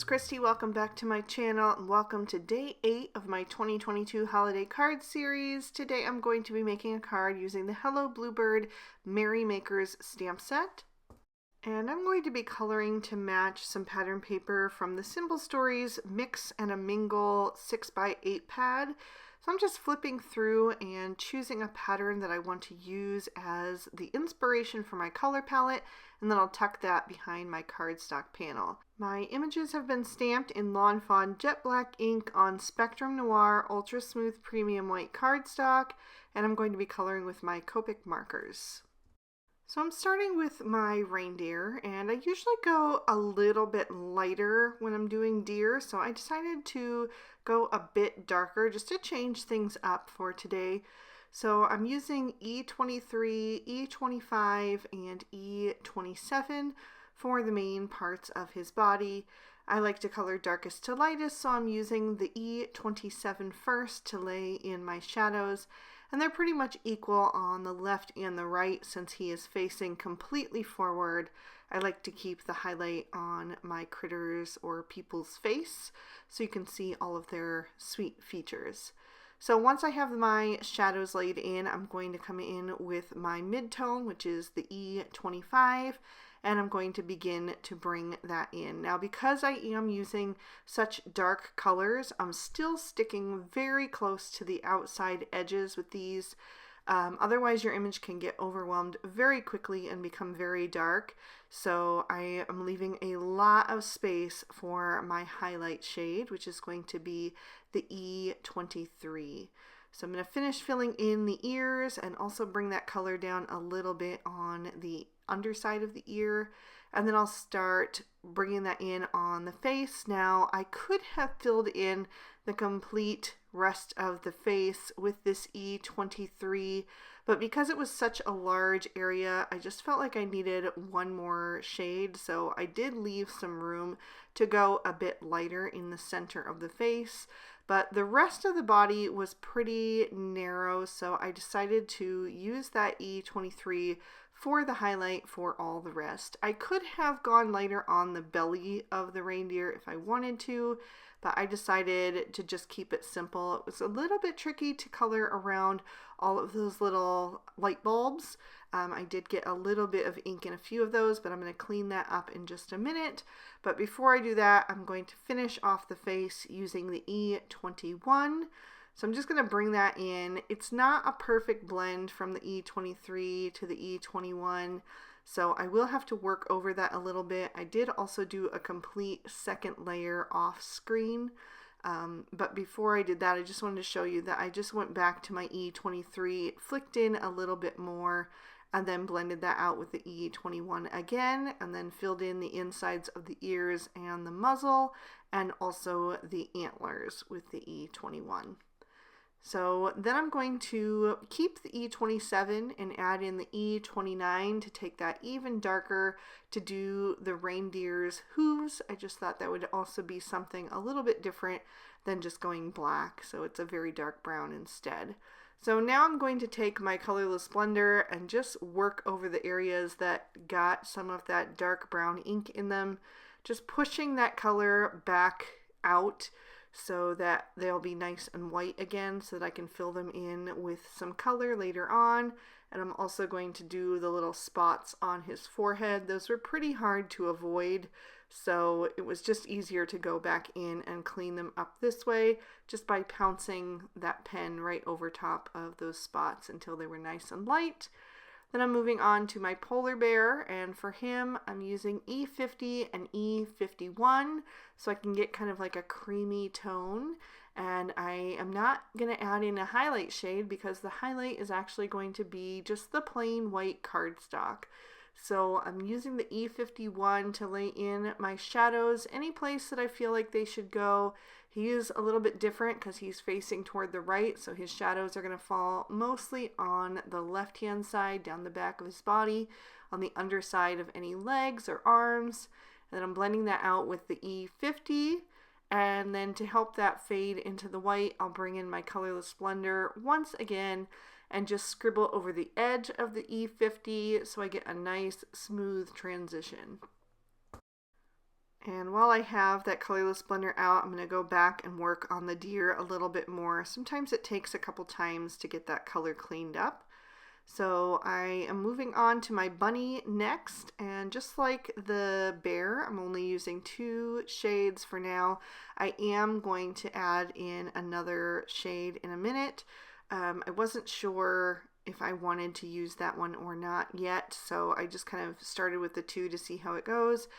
Christy. Welcome back to my channel and welcome to day 8 of my 2022 holiday card series. Today I'm going to be making a card using the Hello Bluebird Merry Makers stamp set. And I'm going to be coloring to match some pattern paper from the Symbol Stories Mix and a Mingle 6x8 pad. So I'm just flipping through and choosing a pattern that I want to use as the inspiration for my color palette, and then I'll tuck that behind my cardstock panel. My images have been stamped in Lawn Fawn jet black ink on Spectrum Noir Ultra Smooth Premium White cardstock, and I'm going to be coloring with my Copic markers. So I'm starting with my reindeer, and I usually go a little bit lighter when I'm doing deer, so I decided to go a bit darker just to change things up for today. So I'm using E23, E25, and E27 for the main parts of his body. I like to color darkest to lightest, so I'm using the E27 first to lay in my shadows. And they're pretty much equal on the left and the right since he is facing completely forward. I like to keep the highlight on my critters or people's face so you can see all of their sweet features. So once I have my shadows laid in, I'm going to come in with my mid-tone, which is the E25, and I'm going to begin to bring that in. Now, because I am using such dark colors, I'm still sticking very close to the outside edges with these. Otherwise, your image can get overwhelmed very quickly and become very dark. So I am leaving a lot of space for my highlight shade, which is going to be the E23. So I'm going to finish filling in the ears and also bring that color down a little bit on the underside of the ear, and then I'll start bringing that in on the face. Now, I could have filled in the complete rest of the face with this E23, but because it was such a large area, I just felt like I needed one more shade, so I did leave some room to go a bit lighter in the center of the face. But the rest of the body was pretty narrow, so I decided to use that E23 for the highlight for all the rest. I could have gone lighter on the belly of the reindeer if I wanted to, but I decided to just keep it simple. It was a little bit tricky to color around all of those little light bulbs. I did get a little bit of ink in a few of those, but I'm going to clean that up in just a minute. But before I do that, I'm going to finish off the face using the E21. So I'm just going to bring that in. It's not a perfect blend from the E23 to the E21, so I will have to work over that a little bit. I did also do a complete second layer off screen, but before I did that, I just wanted to show you that I just went back to my E23, flicked in a little bit more, and then blended that out with the E21 again, and then filled in the insides of the ears and the muzzle, and also the antlers with the E21. So then I'm going to keep the E27 and add in the E29 to take that even darker to do the reindeer's hooves. I just thought that would also be something a little bit different than just going black, so it's a very dark brown instead. So now I'm going to take my Colorless Blender and just work over the areas that got some of that dark brown ink in them, just pushing that color back out so that they'll be nice and white again so that I can fill them in with some color later on. And I'm also going to do the little spots on his forehead. Those were pretty hard to avoid, so it was just easier to go back in and clean them up this way just by pouncing that pen right over top of those spots until they were nice and light. Then I'm moving on to my polar bear, and for him I'm using E50 and E51 so I can get kind of like a creamy tone. And I am not going to add in a highlight shade because the highlight is actually going to be just the plain white cardstock. So I'm using the E51 to lay in my shadows any place that I feel like they should go. He is a little bit different because he's facing toward the right, so his shadows are going to fall mostly on the left hand side down the back of his body, on the underside of any legs or arms. And then I'm blending that out with the E50. And then to help that fade into the white, I'll bring in my Colorless Blender once again and just scribble over the edge of the E50 so I get a nice smooth transition. And while I have that colorless blender out, I'm going to go back and work on the deer a little bit more. Sometimes it takes a couple times to get that color cleaned up. So I am moving on to my bunny next, and just like the bear, I'm only using 2 shades for now. I am going to add in another shade in a minute. I wasn't sure if I wanted to use that one or not yet, so I just kind of started with the 2 to see how it goes.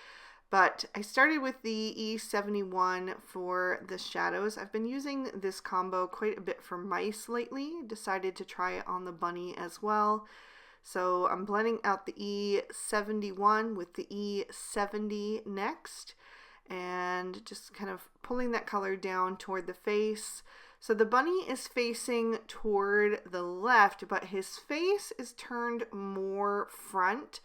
But I started with the E71 for the shadows. I've been using this combo quite a bit for mice lately. Decided to try it on the bunny as well. So I'm blending out the E71 with the E70 next, and just kind of pulling that color down toward the face. So the bunny is facing toward the left, but his face is turned more front.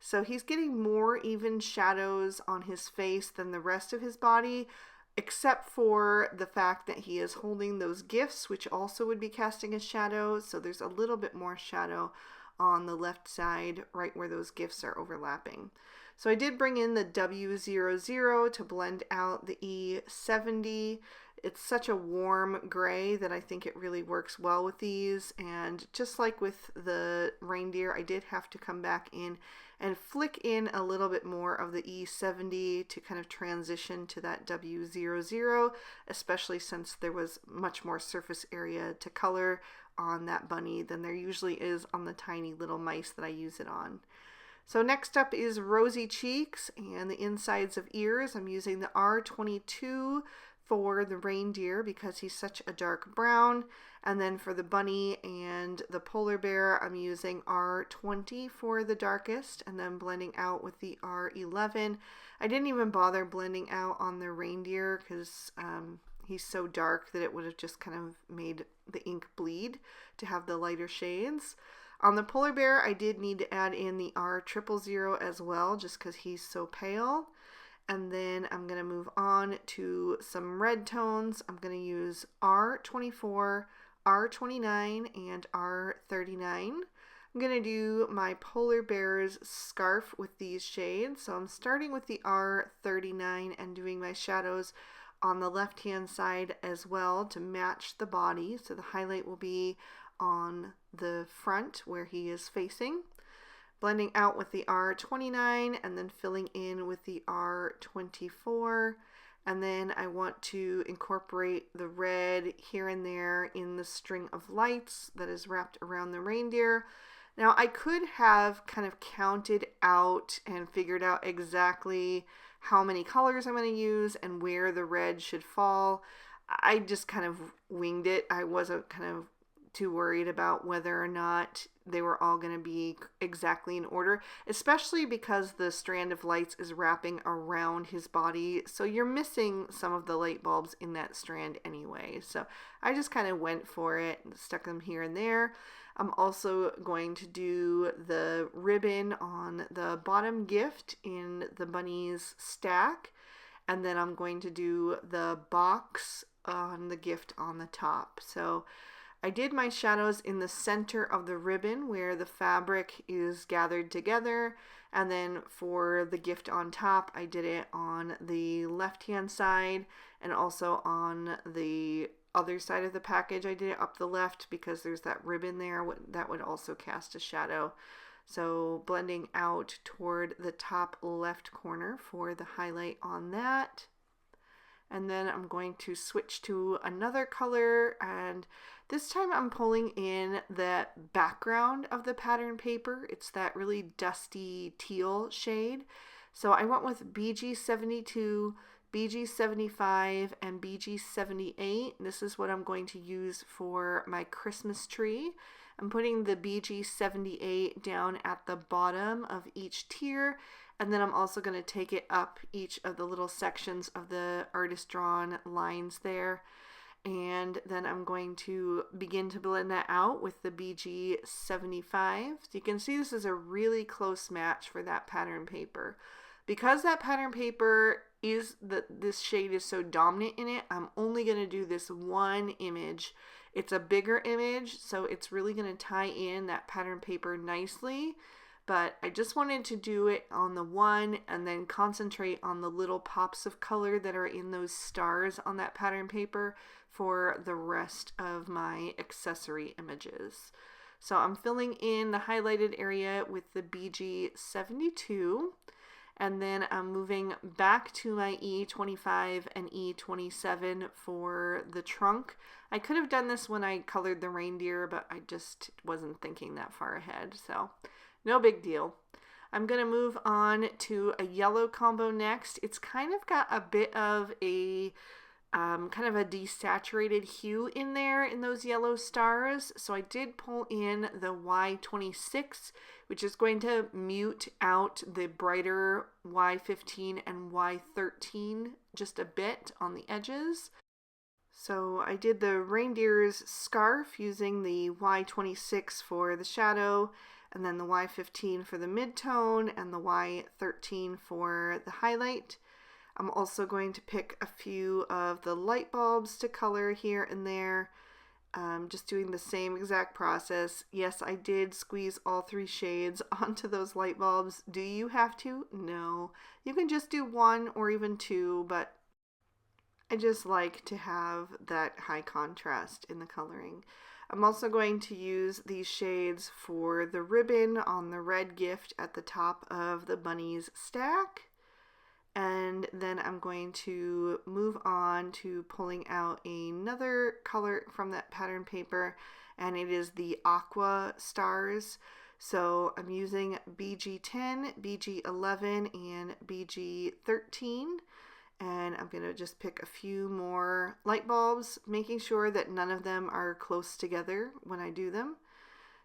So he's getting more even shadows on his face than the rest of his body, except for the fact that he is holding those gifts, which also would be casting a shadow. So there's a little bit more shadow on the left side, right where those gifts are overlapping. So I did bring in the W00 to blend out the E70. It's such a warm gray that I think it really works well with these. And just like with the reindeer, I did have to come back in and flick in a little bit more of the E70 to kind of transition to that W00, especially since there was much more surface area to color on that bunny than there usually is on the tiny little mice that I use it on. So next up is rosy cheeks and the insides of ears. I'm using the R22 for the reindeer because he's such a dark brown. And then for the bunny and the polar bear, I'm using R20 for the darkest and then blending out with the R11. I didn't even bother blending out on the reindeer because he's so dark that it would have just kind of made the ink bleed to have the lighter shades. On the polar bear, I did need to add in the R000 as well just because he's so pale. And then I'm going to move on to some red tones. I'm going to use R24, R29, and R39. I'm going to do my polar bear's scarf with these shades. So I'm starting with the R39 and doing my shadows on the left-hand side as well to match the body. So the highlight will be on the front where he is facing. Blending out with the R29 and then filling in with the R24. And then I want to incorporate the red here and there in the string of lights that is wrapped around the reindeer. Now I could have kind of counted out and figured out exactly how many colors I'm going to use and where the red should fall. I just kind of winged it. I wasn't kind of too worried about whether or not they were all going to be exactly in order, especially because the strand of lights is wrapping around his body, so you're missing some of the light bulbs in that strand anyway. So I just kind of went for it and stuck them here and there. I'm also going to do the ribbon on the bottom gift in the bunny's stack, and then I'm going to do the box on the gift on the top. So I did my shadows in the center of the ribbon where the fabric is gathered together, and then for the gift on top I did it on the left hand side and also on the other side of the package. I did it up the left because there's that ribbon there that would also cast a shadow. So blending out toward the top left corner for the highlight on that. And then I'm going to switch to another color, and this time I'm pulling in the background of the pattern paper. It's that really dusty teal shade. So I went with BG72, BG75, and BG78. This is what I'm going to use for my Christmas tree. I'm putting the BG78 down at the bottom of each tier, and then I'm also going to take it up each of the little sections of the artist drawn lines there. And then I'm going to begin to blend that out with the BG75. So you can see this is a really close match for that pattern paper. Because that pattern paper this shade is so dominant in it, I'm only going to do this one image. It's a bigger image, so it's really going to tie in that pattern paper nicely. but I just wanted to do it on the one and then concentrate on the little pops of color that are in those stars on that pattern paper for the rest of my accessory images. So I'm filling in the highlighted area with the BG72, and then I'm moving back to my E25 and E27 for the trunk. I could have done this when I colored the reindeer, but I just wasn't thinking that far ahead, so no big deal. I'm going to move on to a yellow combo next. It's kind of got a bit of a kind of a desaturated hue in there in those yellow stars. So I did pull in the Y26, which is going to mute out the brighter Y15 and Y13 just a bit on the edges. So I did the reindeer's scarf using the Y26 for the shadow, and then the Y15 for the midtone, and the Y13 for the highlight. I'm also going to pick a few of the light bulbs to color here and there, just doing the same exact process. Yes, I did squeeze all 3 shades onto those light bulbs. Do you have to? No. You can just do 1 or even 2, but I just like to have that high contrast in the coloring. I'm also going to use these shades for the ribbon on the red gift at the top of the bunny's stack. And then I'm going to move on to pulling out another color from that pattern paper, and it is the aqua stars. So I'm using BG10, BG11, and BG13, and I'm going to just pick a few more light bulbs, making sure that none of them are close together when I do them.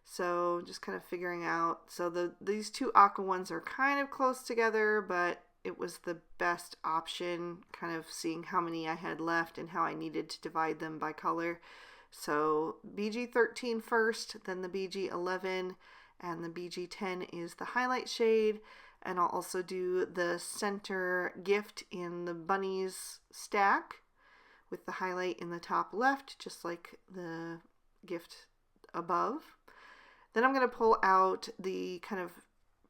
So just kind of figuring out, so these 2 aqua ones are kind of close together, but it was the best option, kind of seeing how many I had left and how I needed to divide them by color. So BG13 first, then the BG11, and the BG10 is the highlight shade. And I'll also do the center gift in the bunny's stack with the highlight in the top left, just like the gift above. Then I'm going to pull out the kind of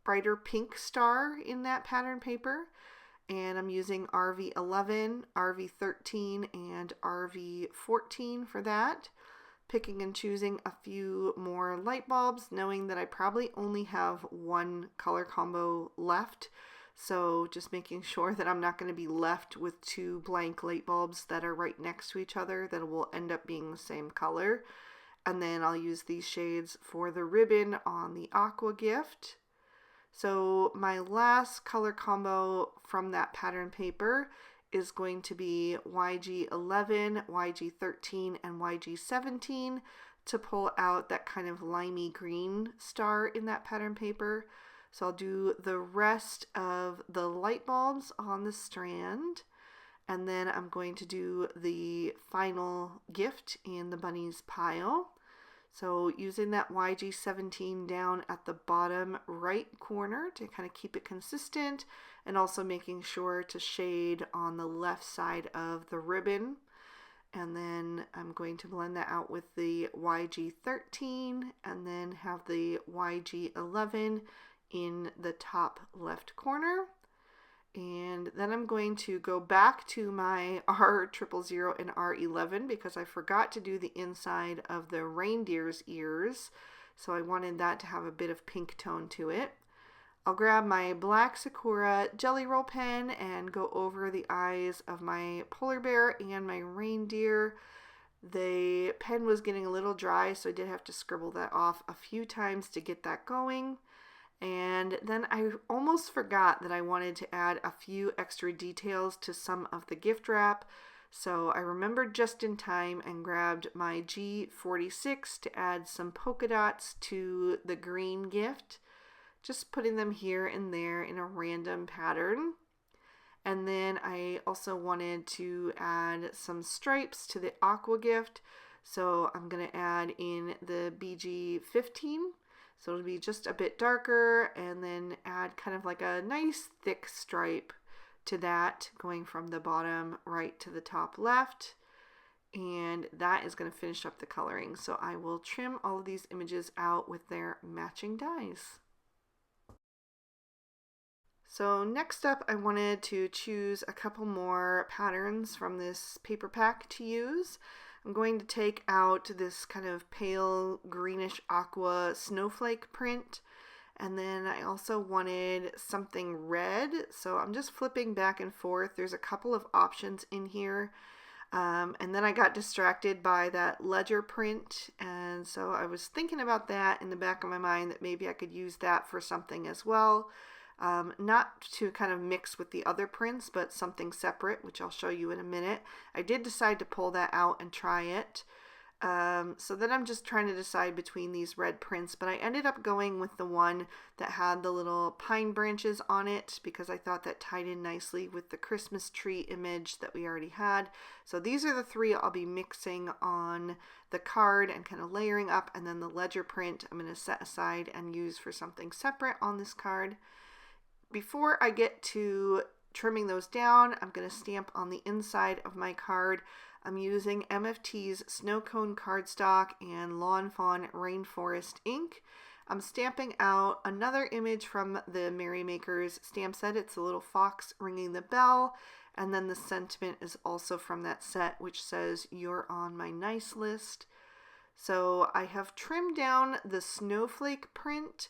brighter pink star in that pattern paper, and I'm using RV11, RV13, and RV14 for that, picking and choosing a few more light bulbs, knowing that I probably only have 1 color combo left, so just making sure that I'm not going to be left with 2 blank light bulbs that are right next to each other that will end up being the same color. And then I'll use these shades for the ribbon on the aqua gift. So my last color combo from that pattern paper is going to be YG11, YG13, and YG17 to pull out that kind of limey green star in that pattern paper. So I'll do the rest of the light bulbs on the strand, and then I'm going to do the final gift in the bunny's pile. So using that YG17 down at the bottom right corner to kind of keep it consistent, and also making sure to shade on the left side of the ribbon. And then I'm going to blend that out with the YG13 and then have the YG11 in the top left corner. And then I'm going to go back to my R000 and R11 because I forgot to do the inside of the reindeer's ears. So I wanted that to have a bit of pink tone to it. I'll grab my black Sakura Jelly Roll pen and go over the eyes of my polar bear and my reindeer. The pen was getting a little dry, so I did have to scribble that off a few times to get that going. And then I almost forgot that I wanted to add a few extra details to some of the gift wrap. So I remembered just in time and grabbed my G46 to add some polka dots to the green gift. Just putting them here and there in a random pattern. And then I also wanted to add some stripes to the aqua gift. So I'm going to add in the BG15. So it'll be just a bit darker, and then add kind of like a nice thick stripe to that, going from the bottom right to the top left. And that is going to finish up the coloring. So I will trim all of these images out with their matching dies. So next up, I wanted to choose a couple more patterns from this paper pack to use. I'm going to take out this kind of pale greenish aqua snowflake print, and then I also wanted something red, so I'm just flipping back and forth. There's a couple of options in here. And then I got distracted by that ledger print, and so I was thinking about that in the back of my mind that maybe I could use that for something as well. Not to kind of mix with the other prints, but something separate, which I'll show you in a minute. I did decide to pull that out and try it. So then I'm just trying to decide between these red prints, but I ended up going with the one that had the little pine branches on it because I thought that tied in nicely with the Christmas tree image that we already had. So these are the three I'll be mixing on the card and kind of layering up, and then the ledger print I'm going to set aside and use for something separate on this card. Before I get to trimming those down, I'm going to stamp on the inside of my card. I'm using MFT's Snow Cone cardstock and Lawn Fawn Rainforest ink. I'm stamping out another image from the Merry Makers stamp set. It's a little fox ringing the bell, and then the sentiment is also from that set, which says, "You're on my nice list." So I have trimmed down the snowflake print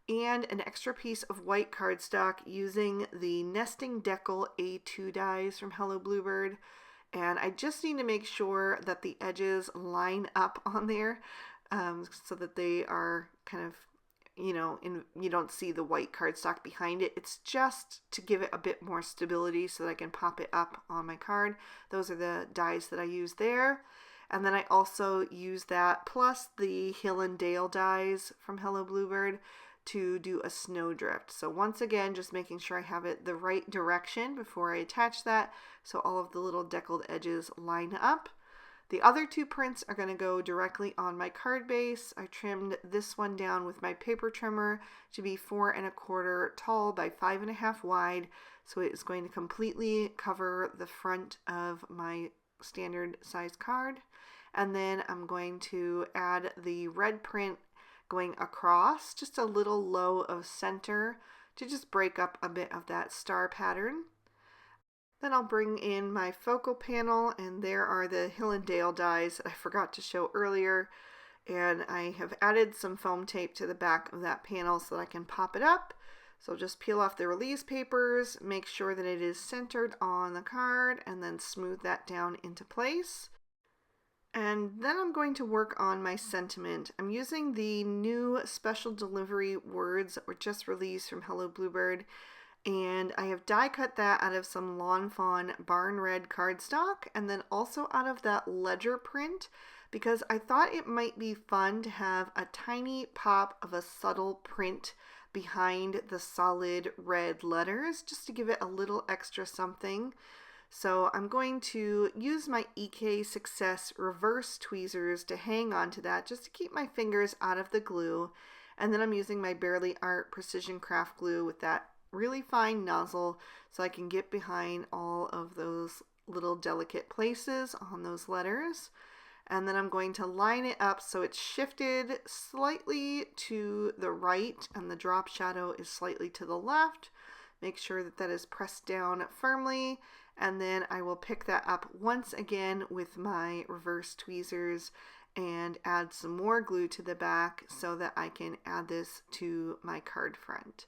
and an extra piece of white cardstock using the Nesting Decal A2 dies from Hello Bluebird. And I just need to make sure that the edges line up on there so that they are kind of, you don't see the white cardstock behind it. It's just to give it a bit more stability so that I can pop it up on my card. Those are the dies that I use there. And then I also use that plus the Hill and Dale dies from Hello Bluebird to do a snowdrift. So once again, just making sure I have it the right direction before I attach that, so all of the little deckled edges line up. The other two prints are going to go directly on my card base. I trimmed this one down with my paper trimmer to be 4 1/4 tall by 5 1/2 wide, so it is going to completely cover the front of my standard size card. And then I'm going to add the red print going across just a little low of center to just break up a bit of that star pattern. Then I'll bring in my focal panel, and there are the Hill and Dale dies that I forgot to show earlier, and I have added some foam tape to the back of that panel so that I can pop it up. So just peel off the release papers, make sure that it is centered on the card, and then smooth that down into place. And then I'm going to work on my sentiment. I'm using the new special delivery words that were just released from Hello Bluebird, and I have die cut that out of some Lawn Fawn Barn Red cardstock, and then also out of that ledger print, because I thought it might be fun to have a tiny pop of a subtle print behind the solid red letters, just to give it a little extra something. So I'm going to use my EK Success reverse tweezers to hang on to that, just to keep my fingers out of the glue. And then I'm using my Barely Art Precision Craft Glue with that really fine nozzle so I can get behind all of those little delicate places on those letters. And then I'm going to line it up so it's shifted slightly to the right and the drop shadow is slightly to the left. Make sure that that is pressed down firmly, and then I will pick that up once again with my reverse tweezers and add some more glue to the back so that I can add this to my card front.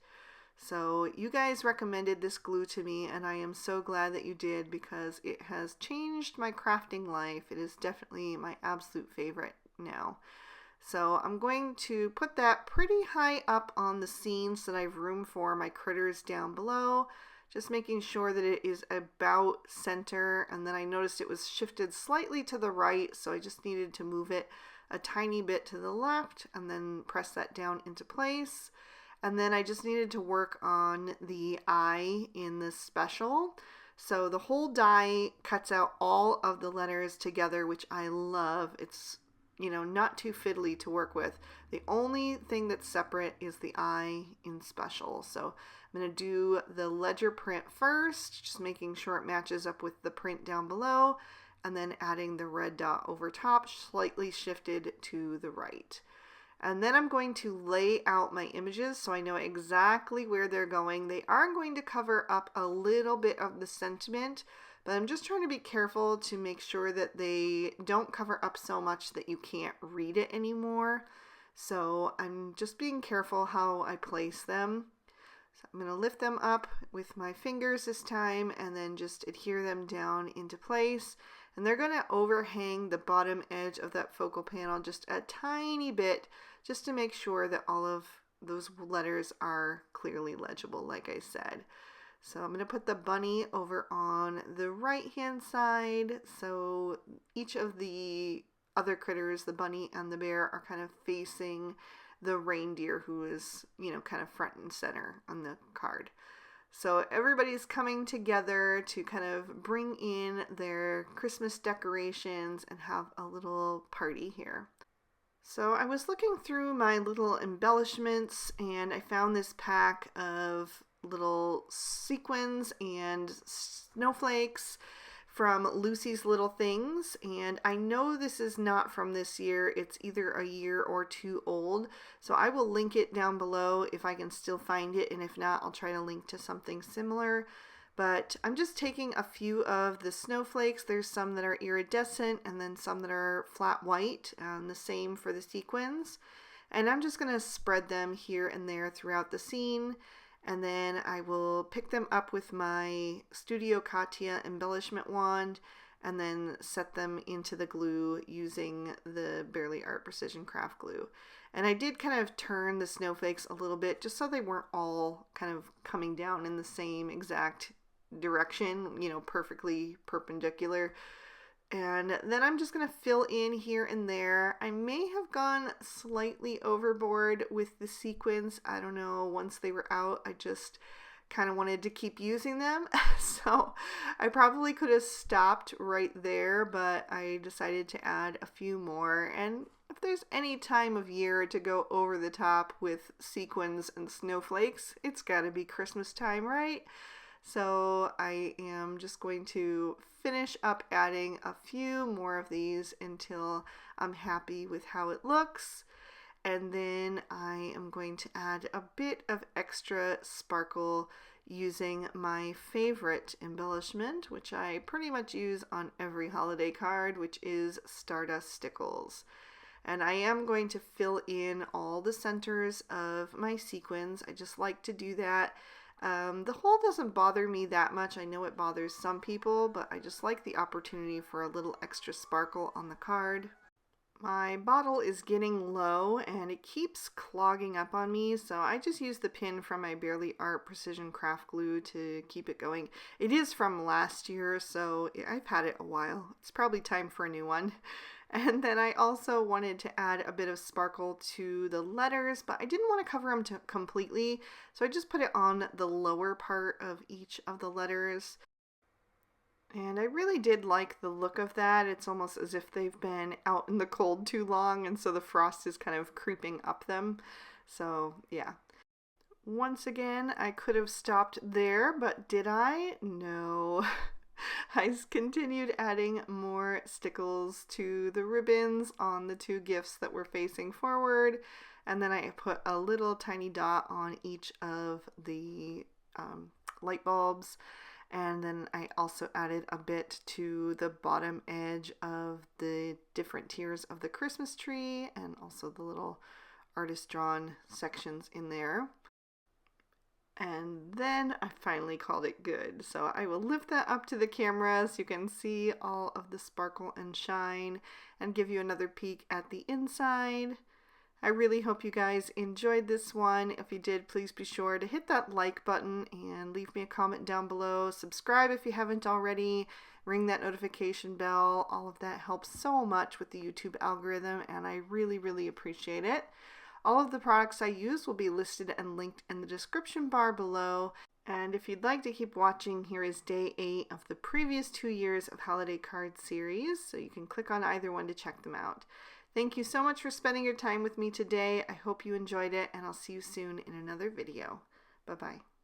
So you guys recommended this glue to me, and I am so glad that you did, because it has changed my crafting life. It is definitely my absolute favorite now. So I'm going to put that pretty high up on the scene so that I have room for my critters down below, just making sure that it is about center. And then I noticed it was shifted slightly to the right, so I just needed to move it a tiny bit to the left and then press that down into place. And then I just needed to work on the eye in this special. So the whole die cuts out all of the letters together, which I love. It's not too fiddly to work with. The only thing that's separate is the eye in special. So I'm going to do the ledger print first, just making sure it matches up with the print down below, and then adding the red dot over top, slightly shifted to the right. And then I'm going to lay out my images so I know exactly where they're going. They are going to cover up a little bit of the sentiment, but I'm just trying to be careful to make sure that they don't cover up so much that you can't read it anymore. So I'm just being careful how I place them. So I'm going to lift them up with my fingers this time and then just adhere them down into place. And they're going to overhang the bottom edge of that focal panel just a tiny bit, just to make sure that all of those letters are clearly legible, like I said. So I'm going to put the bunny over on the right hand side, so each of the other critters, the bunny and the bear, are kind of facing the reindeer, who is, kind of front and center on the card. So everybody's coming together to kind of bring in their Christmas decorations and have a little party here. So I was looking through my little embellishments and I found this pack of little sequins and snowflakes from Lucy's Little Things, and I know this is not from this year. It's either a year or two old, so I will link it down below if I can still find it, and if not, I'll try to link to something similar. But I'm just taking a few of the snowflakes. There's some that are iridescent and then some that are flat white, and the same for the sequins. And I'm just going to spread them here and there throughout the scene. And then I will pick them up with my Studio Katia embellishment wand and then set them into the glue using the Barely Art Precision Craft glue. And I did kind of turn the snowflakes a little bit just so they weren't all kind of coming down in the same exact direction, perfectly perpendicular. And then I'm just going to fill in here and there. I may have gone slightly overboard with the sequins. I don't know. Once they were out, I just kind of wanted to keep using them. So I probably could have stopped right there, but I decided to add a few more. And if there's any time of year to go over the top with sequins and snowflakes, it's got to be Christmas time, right? So I am just going to finish up adding a few more of these until I'm happy with how it looks. And then I am going to add a bit of extra sparkle using my favorite embellishment, which I pretty much use on every holiday card, which is Stardust Stickles. And I am going to fill in all the centers of my sequins. I just like to do that. The hole doesn't bother me that much. I know it bothers some people, but I just like the opportunity for a little extra sparkle on the card. My bottle is getting low and it keeps clogging up on me, so I just use the pin from my Barely Art Precision Craft glue to keep it going. It is from last year, so I've had it a while. It's probably time for a new one. And then I also wanted to add a bit of sparkle to the letters, but I didn't want to cover them completely, so I just put it on the lower part of each of the letters. And I really did like the look of that. It's almost as if they've been out in the cold too long, and so the frost is kind of creeping up them. So, yeah. Once again, I could have stopped there, but did I? No. I continued adding more stickles to the ribbons on the two gifts that were facing forward, and then I put a little tiny dot on each of the light bulbs, and then I also added a bit to the bottom edge of the different tiers of the Christmas tree and also the little artist drawn sections in there. And then I finally called it good. So I will lift that up to the camera so you can see all of the sparkle and shine and give you another peek at the inside. I really hope you guys enjoyed this one. If you did, please be sure to hit that like button and leave me a comment down below. Subscribe if you haven't already. Ring that notification bell. All of that helps so much with the YouTube algorithm, and I really, really appreciate it. All of the products I use will be listed and linked in the description bar below. And if you'd like to keep watching, here is day 8 of the previous 2 years of holiday card series, so you can click on either one to check them out. Thank you so much for spending your time with me today. I hope you enjoyed it, and I'll see you soon in another video. Bye-bye.